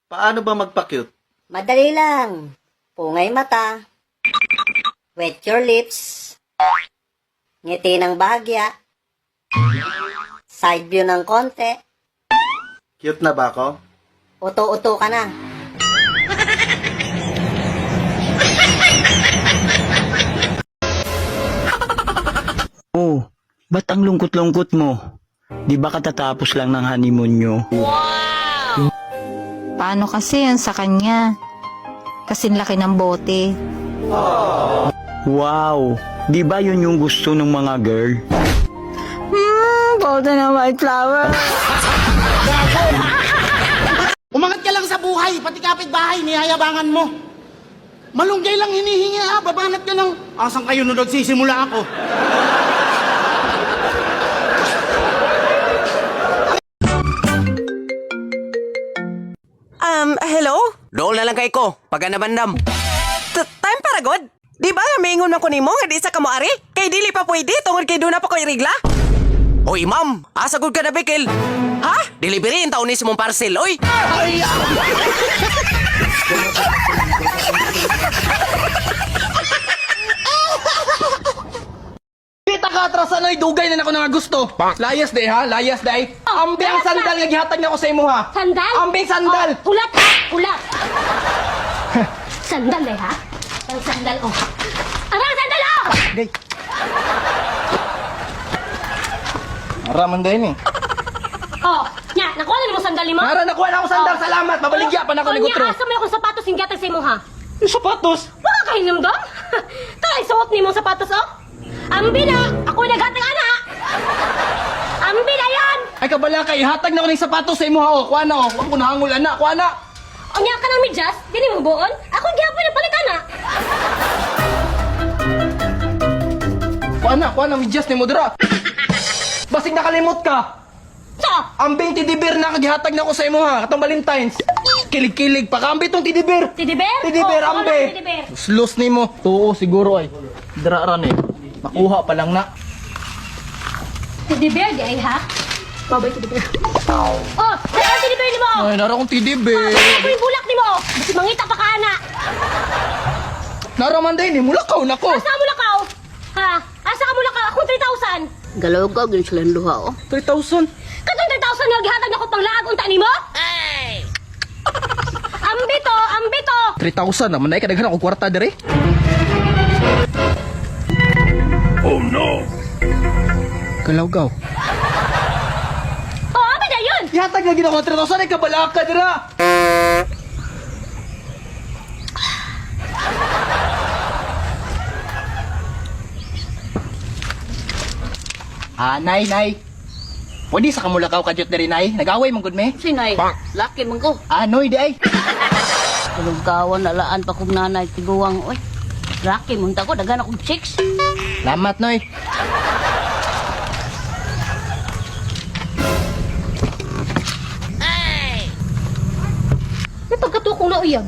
Paano ba magpa-cute? Madali lang. Pungay mata. Wet your lips. Ngiti ng bahagya. Side view ng konti. Cute na ba ako? Uto-uto ka na. Oh, ba't ang lungkot-lungkot mo? Di ba katatapos lang ng honeymoon nyo? Paano kasi yan sa kanya? Kasing laki ng bote. Wow! Di ba yun yung gusto ng mga girl? Bote na white flower. Umangat ka lang sa buhay, pati kapitbahay, niyayabangan mo. Malunggay lang hinihingi ha, babanat ka ng... Asan kayo nung nagsisimula ako? Hello? Dool na lang kay ko, pagka nabandam. Time para god? Di ba maingon man ko nimo nga di sa kamo ari? Kay dili pa pwede tungod kay doon na pa ko irigla? Oy, ma'am, asa gud ka na bikil? Ha? Delivery in taon ni mong parcel, oy. Kita ka atrasan ay dugay na ako nga gusto. Layas day ha, layas day. Ambi ang sandal nga gihatag na ako sa imo ha. Sandal? Ambing sandal. Oh, kulat ha? Kulat. Sandal eh ha? Ang sandal oh. Arang sandal oh! Gay. Araman day ni. Oh, nya, nakuha na mo sandal mo? Nara nakuha na ako sandal, salamat. Mabaligya pa na ako ni Gutro. Nya, asa mo akong sapatos yung gatag sa imo ha? Yung sapatos. Wala ka hinumdom? Tay, suot ni mo sapatos oh. Ambi na! Ako naghatag ana! Ambi na yan! Ay kabala kay hatag na ko ng sapatos sa imo ha. Oh, kuha na oh. Kuha ko nahangol ana, kuha na. O nya ka ng medyas? Dili mo buon? Ako gyapon na palit ana! Kuha na medyas ni mo dira. Basig nakalimot ka. So! Ambing tidibir na kagihatag na ko sa imo ha. Katong Valentine's. Kilig-kilig pa kambi tong tidibir. Tidiber? Tidibir, Oh, ambe. tidiber. Slus ni mo. Oo, siguro ay. Dira ran eh. Nakuha pa lang na. Tidiber di ay ha? Babay tidiber. Oh! Saan ang tidiber ni mo? Ay, nara kong tidibir. Ako yung bulak ni mo! Basi mangita pa ka ana! Nara man din eh. Mulakaw na ko. Asa mo lakaw? Ha? Asa ka mo lakaw? Akong 3,000! Galaw-gaw, gin silang luha, oh. 3,000. Katong 3,000 nga gihatag na ko pang laag unta nimo? Ay! Ambito! Ambito! 3,000 naman ay kadaghan ako kwarta dire. Oh no. Galawgaw. Oh, ano na yun? Ihatag na ginawa ko 3,000 ay kabalaka dira. Nay. Pwede sa kamulakaw kadyot diri, nay. Nag-away mong good me. Sinay, laki man ko. Noy, di ay. Kalugkawan, nalaan pa kong nanay, tiguwang, oy. Laki, munta ko, dagan akong chicks. Lamat, noy. May pagkatukong na uyag.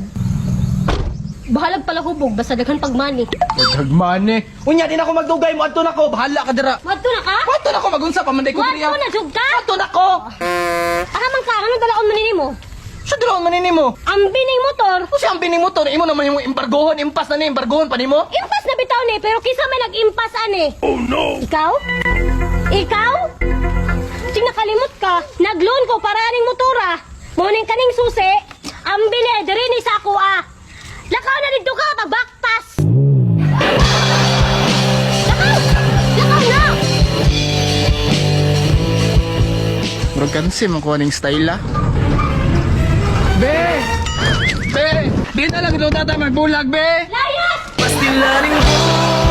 Bahalag pala hubog, basta daghan pagmani. Dagmane. Unya, di na ako magdugay mo. Adto na ko. Bahala ka dira. Wadto na ka? Adto na ko magunsa pa manday ko diri. Wadto na, jug ka? Adto na ko. Aramang ka, anong dalaon manini mo? Sa dalawang manini mo. Ang bining motor, Kasi ang bining motor, imo naman yung embargohon, impas na ni embargohon pa nimo. impas na bitaw ni, pero kisa may nag-impas ani. Oh no! Ikaw? Ikaw? Sing nakalimot ka, nag-loan ko para aning motora. Muning kaning susi, ang bili, diri ni sa ako ah. Lakaw na dito ka, pagbaktas! Lakaw! Lakaw na! Murag kansi man ko aning style ah. Be! Be! Di na lang ito tata magbulag, be! Layas! Pastilaring ko!